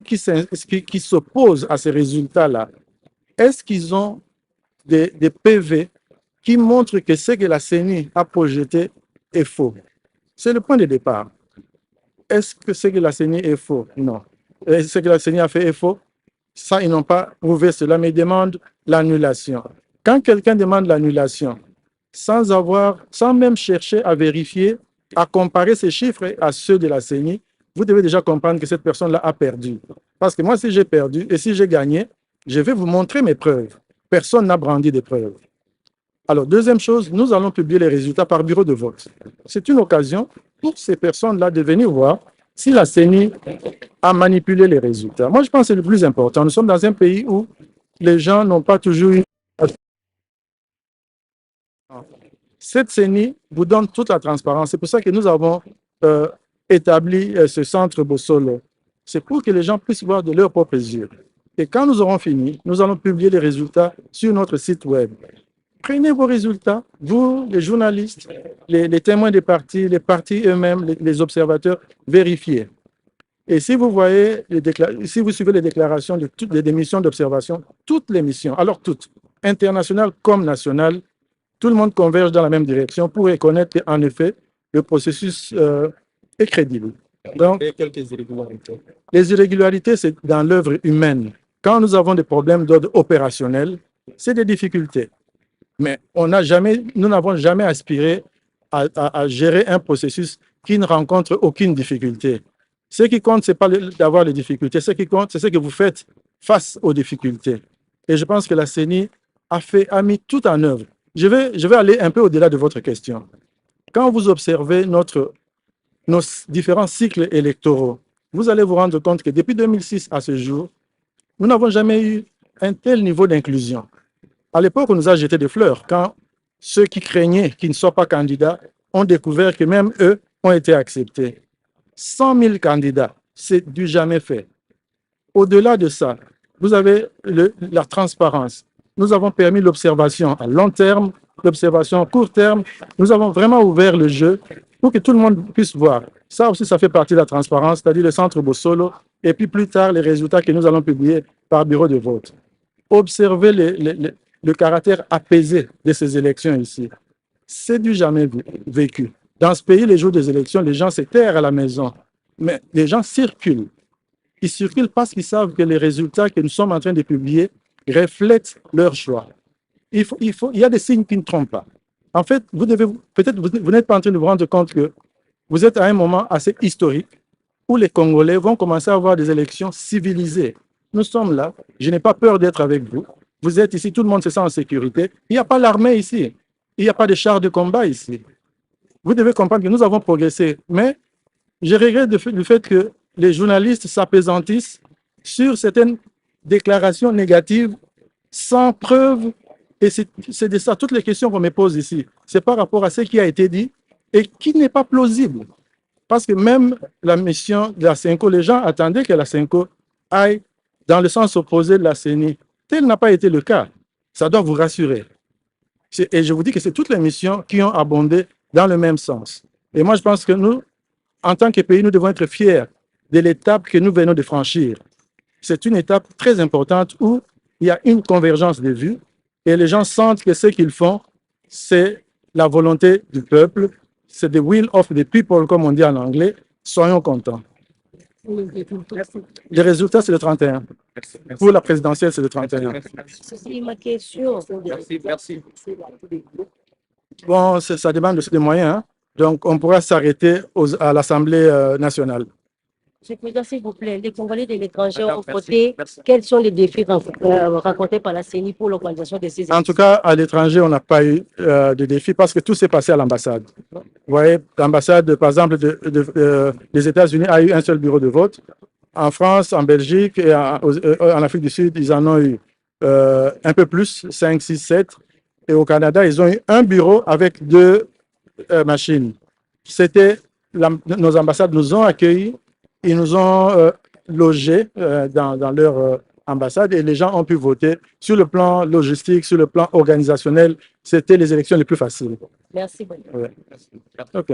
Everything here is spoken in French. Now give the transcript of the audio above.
qui s'opposent à ces résultats-là, est-ce qu'ils ont des PV qui montrent que ce que la CENI a projeté est faux? C'est le point de départ. Est-ce que ce que la CENI est faux? Non. Ce que la CENI a fait est faux? Ça, ils n'ont pas prouvé cela, mais ils demandent l'annulation. Quand quelqu'un demande l'annulation, sans même chercher à vérifier, à comparer ces chiffres à ceux de la CENI, vous devez déjà comprendre que cette personne-là a perdu. Parce que moi, si j'ai perdu et si j'ai gagné, je vais vous montrer mes preuves. Personne n'a brandi des preuves. Alors, deuxième chose, nous allons publier les résultats par bureau de vote. C'est une occasion pour ces personnes-là de venir voir si la CENI a manipulé les résultats. Moi, je pense que c'est le plus important. Nous sommes dans un pays où les gens n'ont pas toujours eu... Cette CENI vous donne toute la transparence. C'est pour ça que nous avons établi ce centre Bossolo. C'est pour que les gens puissent voir de leurs propres yeux. Et quand nous aurons fini, nous allons publier les résultats sur notre site web. Prenez vos résultats, vous, les journalistes, les témoins des partis, les partis eux-mêmes, les observateurs, vérifiez. Et si vous voyez, si vous suivez les déclarations de toutes les missions d'observation, toutes les missions, alors toutes, internationales comme nationales, tout le monde converge dans la même direction pour reconnaître qu'en effet, le processus est crédible. Donc, quelques irrégularités. Les irrégularités, c'est dans l'œuvre humaine. Quand nous avons des problèmes d'ordre opérationnel, c'est des difficultés. Mais nous n'avons jamais aspiré à gérer un processus qui ne rencontre aucune difficulté. Ce qui compte, ce n'est pas d'avoir les difficultés. Ce qui compte, c'est ce que vous faites face aux difficultés. Et je pense que la CENI a mis tout en œuvre. Je vais aller un peu au-delà de votre question. Quand vous observez nos différents cycles électoraux, vous allez vous rendre compte que depuis 2006 à ce jour, nous n'avons jamais eu un tel niveau d'inclusion. À l'époque, on nous a jeté des fleurs quand ceux qui craignaient qu'ils ne soient pas candidats ont découvert que même eux ont été acceptés. 100 000 candidats, c'est du jamais fait. Au-delà de ça, vous avez la transparence. Nous avons permis l'observation à long terme, l'observation à court terme. Nous avons vraiment ouvert le jeu pour que tout le monde puisse voir. Ça aussi, ça fait partie de la transparence, c'est-à-dire le centre Bossolo, et puis plus tard, les résultats que nous allons publier par bureau de vote. Observez le caractère apaisé de ces élections ici. C'est du jamais vécu. Dans ce pays, les jours des élections, les gens se terrent à la maison, mais les gens circulent. Ils circulent parce qu'ils savent que les résultats que nous sommes en train de publier reflètent leur choix. Il y a des signes qui ne trompent pas. En fait, peut-être vous n'êtes pas en train de vous rendre compte que vous êtes à un moment assez historique où les Congolais vont commencer à avoir des élections civilisées. Nous sommes là, je n'ai pas peur d'être avec vous. Vous êtes ici, tout le monde se sent en sécurité. Il n'y a pas l'armée ici. Il n'y a pas de chars de combat ici. Vous devez comprendre que nous avons progressé. Mais je regrette le fait que les journalistes s'appesantissent sur certaines déclarations négatives sans preuve. Et c'est de ça, toutes les questions qu'on me pose ici. C'est par rapport à ce qui a été dit et qui n'est pas plausible. Parce que même la mission de la CENCO, les gens attendaient que la CENCO aille dans le sens opposé de la CENI. Tel n'a pas été le cas. Ça doit vous rassurer. Et je vous dis que c'est toutes les missions qui ont abondé dans le même sens. Et moi, je pense que nous, en tant que pays, nous devons être fiers de l'étape que nous venons de franchir. C'est une étape très importante où il y a une convergence de vues et les gens sentent que ce qu'ils font, c'est la volonté du peuple, c'est the will of the people, comme on dit en anglais. Soyons contents. Les résultats, c'est le 31. Merci. Pour la présidentielle, c'est le 31. C'est ma question. Merci. Bon, ça demande aussi des moyens. Hein? Donc, on pourra s'arrêter à l'Assemblée nationale. Monsieur le Président, s'il vous plaît, les Congolais de l'étranger ont voté. Quels sont les défis rencontrés par la CENI pour l'organisation de ces élections? En tout cas, à l'étranger, on n'a pas eu de défis parce que tout s'est passé à l'ambassade. Vous voyez, l'ambassade, par exemple, des États-Unis a eu un seul bureau de vote. En France, en Belgique et en Afrique du Sud, ils en ont eu un peu plus, 5, 6, 7. Et au Canada, ils ont eu un bureau avec 2 machines. Nos ambassades nous ont accueillis, ils nous ont logés dans leur ambassade et les gens ont pu voter. Sur le plan logistique, sur le plan organisationnel, c'était les élections les plus faciles. Merci beaucoup. Ouais. OK.